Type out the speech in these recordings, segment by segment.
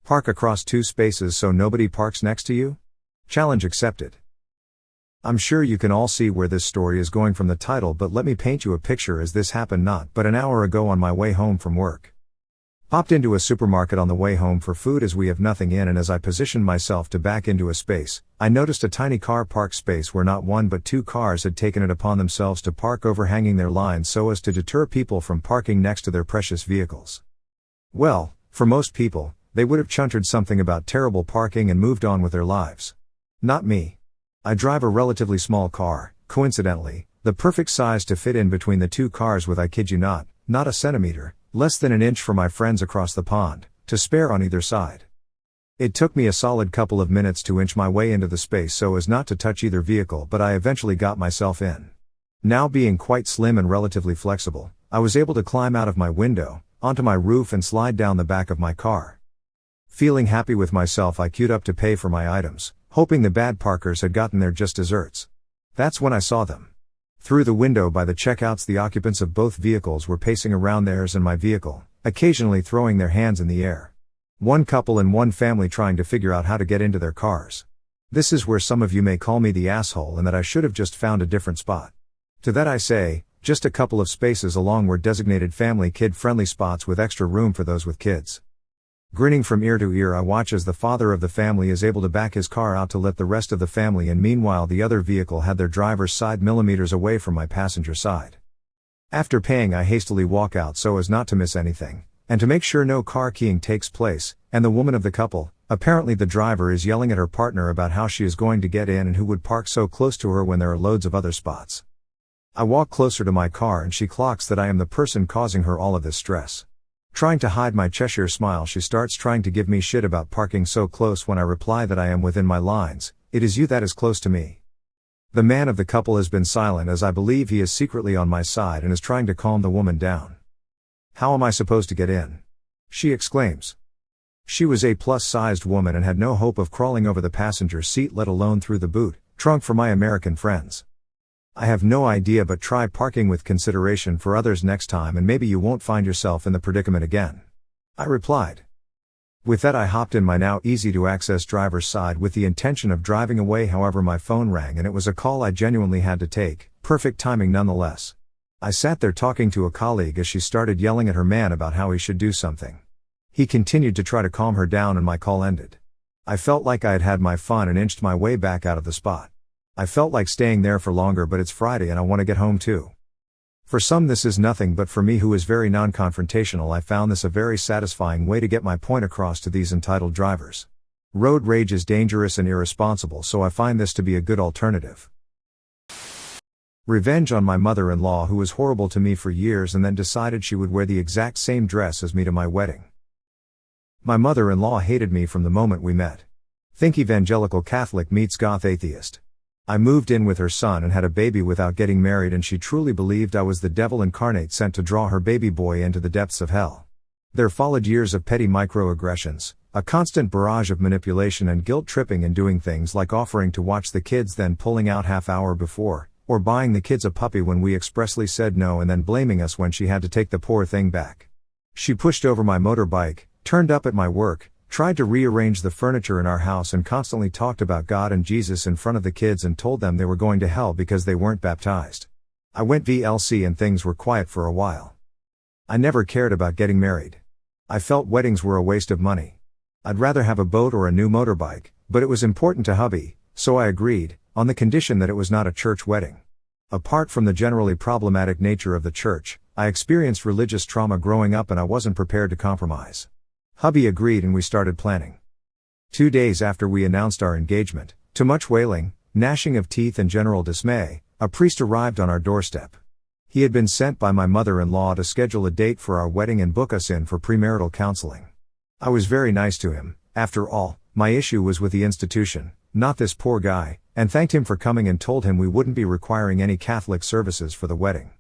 Park across 2 spaces so nobody parks next to you? Challenge accepted. I'm sure you can all see where this story is going from the title, but let me paint you a picture as this happened not but an hour ago on my way home from work. Popped into a supermarket on the way home for food as we have nothing in, and as I positioned myself to back into a space, I noticed a tiny car park space where not 1 but 2 cars had taken it upon themselves to park overhanging their lines so as to deter people from parking next to their precious vehicles. Well, for most people, they would have chuntered something about terrible parking and moved on with their lives. Not me. I drive a relatively small car, coincidentally, the perfect size to fit in between the 2 cars with, I kid you not a centimeter, less than an inch for my friends across the pond, to spare on either side. It took me a solid couple of minutes to inch my way into the space so as not to touch either vehicle, but I eventually got myself in. Now being quite slim and relatively flexible, I was able to climb out of my window, onto my roof and slide down the back of my car. Feeling happy with myself, I queued up to pay for my items, hoping the bad parkers had gotten their just desserts. That's when I saw them. Through the window by the checkouts, the occupants of both vehicles were pacing around theirs and my vehicle, occasionally throwing their hands in the air. 1 couple and 1 family trying to figure out how to get into their cars. This is where some of you may call me the asshole and that I should have just found a different spot. To that I say, just a couple of spaces along were designated family kid-friendly spots with extra room for those with kids. Grinning from ear to ear, I watch as the father of the family is able to back his car out to let the rest of the family in. Meanwhile, the other vehicle had their driver's side millimeters away from my passenger side. After paying, I hastily walk out so as not to miss anything, and to make sure no car keying takes place, and the woman of the couple, apparently the driver, is yelling at her partner about how she is going to get in and who would park so close to her when there are loads of other spots. I walk closer to my car and she clocks that I am the person causing her all of this stress. Trying to hide my Cheshire smile, she starts trying to give me shit about parking so close when I reply that I am within my lines. It is you that is close to me. The man of the couple has been silent, as I believe he is secretly on my side and is trying to calm the woman down. How am I supposed to get in? She exclaims. She was a plus-sized woman and had no hope of crawling over the passenger seat, let alone through the boot, trunk for my American friends. I have no idea, but try parking with consideration for others next time and maybe you won't find yourself in the predicament again. I replied. With that, I hopped in my now easy to access driver's side with the intention of driving away. However, my phone rang and it was a call I genuinely had to take, perfect timing nonetheless. I sat there talking to a colleague as she started yelling at her man about how he should do something. He continued to try to calm her down and my call ended. I felt like I had had my fun and inched my way back out of the spot. I felt like staying there for longer, but it's Friday and I want to get home too. For some this is nothing, but for me, who is very non-confrontational, I found this a very satisfying way to get my point across to these entitled drivers. Road rage is dangerous and irresponsible, so I find this to be a good alternative. Revenge on my mother-in-law, who was horrible to me for years and then decided she would wear the exact same dress as me to my wedding. My mother-in-law hated me from the moment we met. Think evangelical Catholic meets goth atheist. I moved in with her son and had a baby without getting married, and she truly believed I was the devil incarnate sent to draw her baby boy into the depths of hell. There followed years of petty microaggressions, a constant barrage of manipulation and guilt-tripping, and doing things like offering to watch the kids, then pulling out half hour before, or buying the kids a puppy when we expressly said no, and then blaming us when she had to take the poor thing back. She pushed over my motorbike, turned up at my work, tried to rearrange the furniture in our house, and constantly talked about God and Jesus in front of the kids and told them they were going to hell because they weren't baptized. I went VLC and things were quiet for a while. I never cared about getting married. I felt weddings were a waste of money. I'd rather have a boat or a new motorbike, but it was important to hubby, so I agreed, on the condition that it was not a church wedding. Apart from the generally problematic nature of the church, I experienced religious trauma growing up and I wasn't prepared to compromise. Hubby agreed and we started planning. 2 days after we announced our engagement, to much wailing, gnashing of teeth and general dismay, a priest arrived on our doorstep. He had been sent by my mother-in-law to schedule a date for our wedding and book us in for premarital counseling. I was very nice to him. After all, my issue was with the institution, not this poor guy, and thanked him for coming and told him we wouldn't be requiring any Catholic services for the wedding.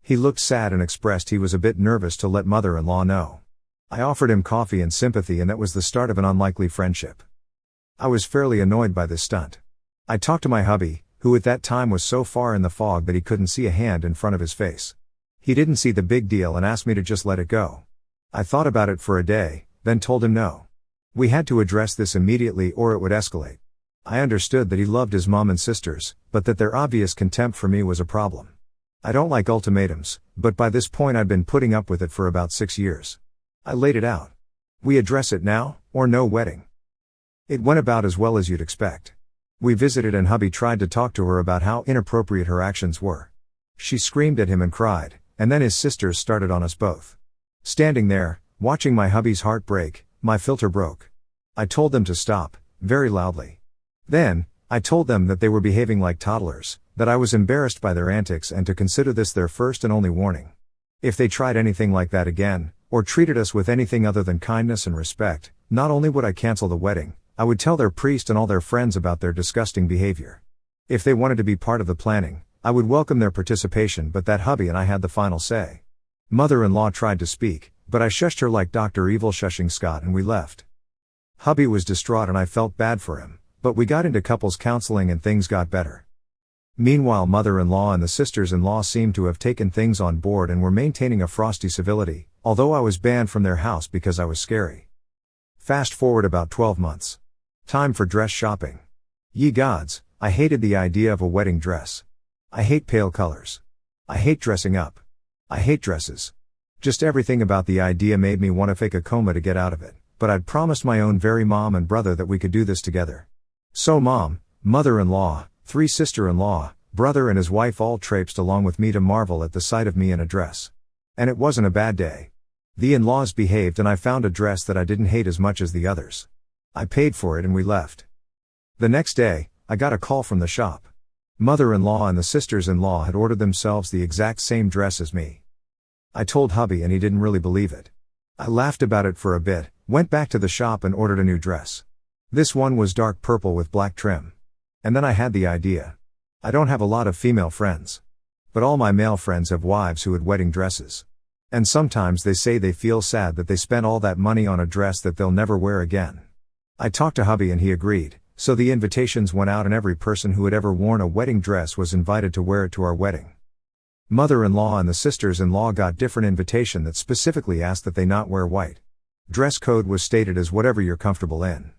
He looked sad and expressed he was a bit nervous to let mother-in-law know. I offered him coffee and sympathy, and that was the start of an unlikely friendship. I was fairly annoyed by this stunt. I talked to my hubby, who at that time was so far in the fog that he couldn't see a hand in front of his face. He didn't see the big deal and asked me to just let it go. I thought about it for a day, then told him no. We had to address this immediately or it would escalate. I understood that he loved his mom and sisters, but that their obvious contempt for me was a problem. I don't like ultimatums, but by this point I'd been putting up with it for about 6 years. I laid it out. We address it now, or no wedding. It went about as well as you'd expect. We visited and hubby tried to talk to her about how inappropriate her actions were. She screamed at him and cried, and then his sisters started on us both. Standing there, watching my hubby's heart break, my filter broke. I told them to stop, very loudly. Then, I told them that they were behaving like toddlers, that I was embarrassed by their antics and to consider this their first and only warning. If they tried anything like that again, or treated us with anything other than kindness and respect, not only would I cancel the wedding, I would tell their priest and all their friends about their disgusting behavior. If they wanted to be part of the planning, I would welcome their participation, but that hubby and I had the final say. Mother-in-law tried to speak, but I shushed her like Dr. Evil shushing Scott and we left. Hubby was distraught and I felt bad for him, but we got into couples counseling and things got better. Meanwhile, mother-in-law and the sisters-in-law seemed to have taken things on board and were maintaining a frosty civility, although I was banned from their house because I was scary. Fast forward about 12 months. Time for dress shopping. Ye gods, I hated the idea of a wedding dress. I hate pale colors. I hate dressing up. I hate dresses. Just everything about the idea made me want to fake a coma to get out of it, but I'd promised my own very mom and brother that we could do this together. So mom, mother-in-law, 3 sister-in-law, brother and his wife all traipsed along with me to marvel at the sight of me in a dress. And it wasn't a bad day. The in-laws behaved and I found a dress that I didn't hate as much as the others. I paid for it and we left. The next day, I got a call from the shop. Mother-in-law and the sisters-in-law had ordered themselves the exact same dress as me. I told hubby and he didn't really believe it. I laughed about it for a bit, went back to the shop and ordered a new dress. This one was dark purple with black trim. And then I had the idea. I don't have a lot of female friends. But all my male friends have wives who had wedding dresses. And sometimes they say they feel sad that they spent all that money on a dress that they'll never wear again. I talked to hubby and he agreed, so the invitations went out and every person who had ever worn a wedding dress was invited to wear it to our wedding. Mother-in-law and the sisters-in-law got different invitation that specifically asked that they not wear white. Dress code was stated as whatever you're comfortable in.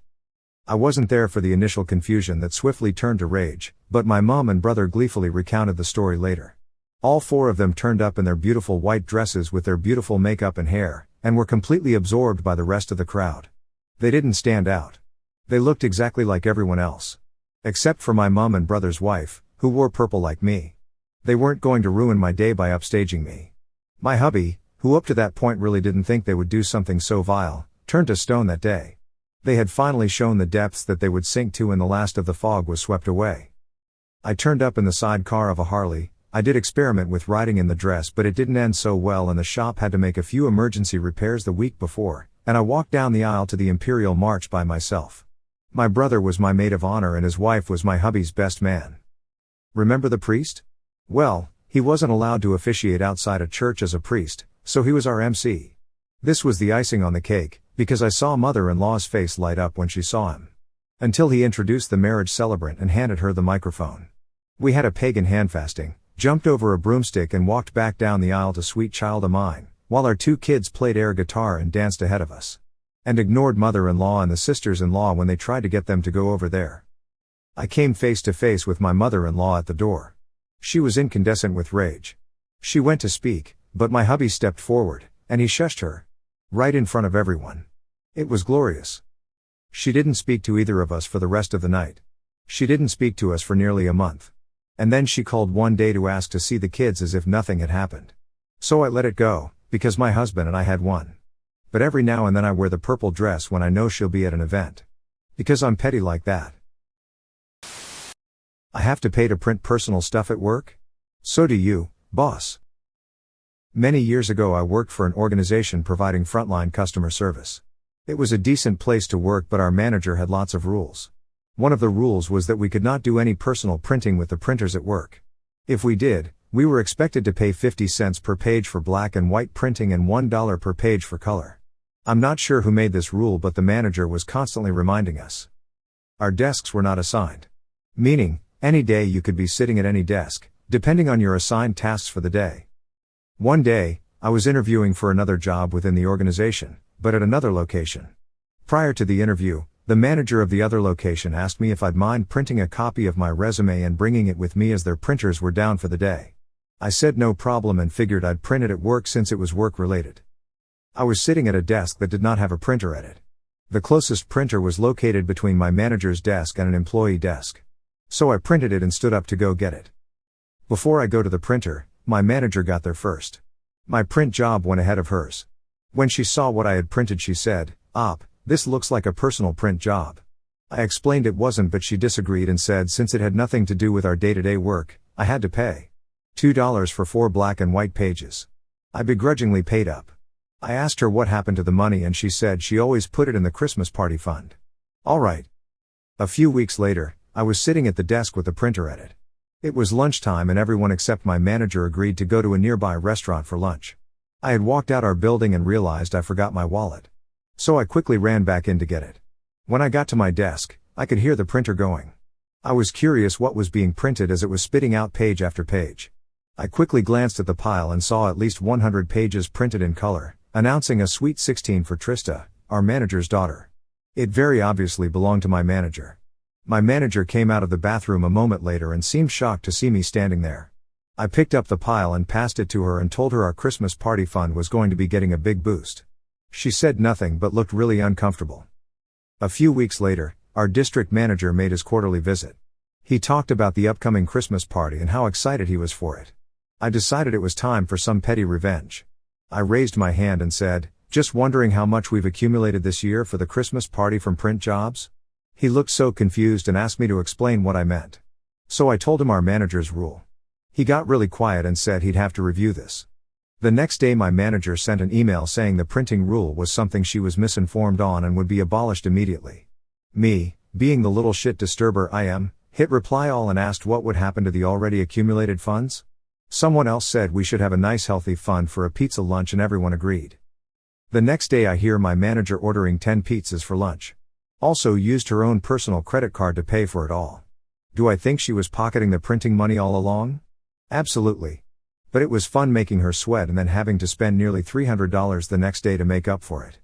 I wasn't there for the initial confusion that swiftly turned to rage, but my mom and brother gleefully recounted the story later. All 4 of them turned up in their beautiful white dresses with their beautiful makeup and hair, and were completely absorbed by the rest of the crowd. They didn't stand out. They looked exactly like everyone else. Except for my mom and brother's wife, who wore purple like me. They weren't going to ruin my day by upstaging me. My hubby, who up to that point really didn't think they would do something so vile, turned to stone that day. They had finally shown the depths that they would sink to and the last of the fog was swept away. I turned up in the sidecar of a Harley. I did experiment with riding in the dress but it didn't end so well and the shop had to make a few emergency repairs the week before, and I walked down the aisle to the Imperial March by myself. My brother was my maid of honor and his wife was my hubby's best man. Remember the priest? Well, he wasn't allowed to officiate outside a church as a priest, so he was our MC. This was the icing on the cake, because I saw mother-in-law's face light up when she saw him. Until he introduced the marriage celebrant and handed her the microphone. We had a pagan handfasting, jumped over a broomstick and walked back down the aisle to Sweet Child O' Mine, while our 2 kids played air guitar and danced ahead of us. And ignored mother-in-law and the sisters-in-law when they tried to get them to go over there. I came face to face with my mother-in-law at the door. She was incandescent with rage. She went to speak, but my hubby stepped forward, and he shushed her. Right in front of everyone. It was glorious. She didn't speak to either of us for the rest of the night. She didn't speak to us for nearly a month. And then she called one day to ask to see the kids as if nothing had happened. So I let it go, because my husband and I had one. But every now and then I wear the purple dress when I know she'll be at an event. Because I'm petty like that. I have to pay to print personal stuff at work? So do you, boss. Many years ago I worked for an organization providing frontline customer service. It was a decent place to work but our manager had lots of rules. One of the rules was that we could not do any personal printing with the printers at work. If we did, we were expected to pay 50 cents per page for black and white printing and $1 per page for color. I'm not sure who made this rule but the manager was constantly reminding us. Our desks were not assigned. Meaning, any day you could be sitting at any desk, depending on your assigned tasks for the day. One day, I was interviewing for another job within the organization, but at another location. Prior to the interview, the manager of the other location asked me if I'd mind printing a copy of my resume and bringing it with me as their printers were down for the day. I said no problem and figured I'd print it at work since it was work related. I was sitting at a desk that did not have a printer at it. The closest printer was located between my manager's desk and an employee desk. So I printed it and stood up to go get it. Before I go to the printer, my manager got there first. My print job went ahead of hers. When she saw what I had printed, she said, "Op, this looks like a personal print job." I explained it wasn't, but she disagreed and said since it had nothing to do with our day-to-day work, I had to pay $2 for 4 black and white pages. I begrudgingly paid up. I asked her what happened to the money and she said she always put it in the Christmas party fund. All right. A few weeks later, I was sitting at the desk with the printer at it. It was lunchtime and everyone except my manager agreed to go to a nearby restaurant for lunch. I had walked out our building and realized I forgot my wallet. So I quickly ran back in to get it. When I got to my desk, I could hear the printer going. I was curious what was being printed as it was spitting out page after page. I quickly glanced at the pile and saw at least 100 pages printed in color, announcing a sweet 16 for Trista, our manager's daughter. It very obviously belonged to my manager. My manager came out of the bathroom a moment later and seemed shocked to see me standing there. I picked up the pile and passed it to her and told her our Christmas party fund was going to be getting a big boost. She said nothing but looked really uncomfortable. A few weeks later, our district manager made his quarterly visit. He talked about the upcoming Christmas party and how excited he was for it. I decided it was time for some petty revenge. I raised my hand and said, "Just wondering how much we've accumulated this year for the Christmas party from print jobs?" He looked so confused and asked me to explain what I meant. So I told him our manager's rule. He got really quiet and said he'd have to review this. The next day my manager sent an email saying the printing rule was something she was misinformed on and would be abolished immediately. Me, being the little shit disturber I am, hit reply all and asked what would happen to the already accumulated funds. Someone else said we should have a nice healthy fund for a pizza lunch and everyone agreed. The next day I hear my manager ordering 10 pizzas for lunch. Also used her own personal credit card to pay for it all. Do I think she was pocketing the printing money all along? Absolutely. But it was fun making her sweat and then having to spend nearly $300 the next day to make up for it.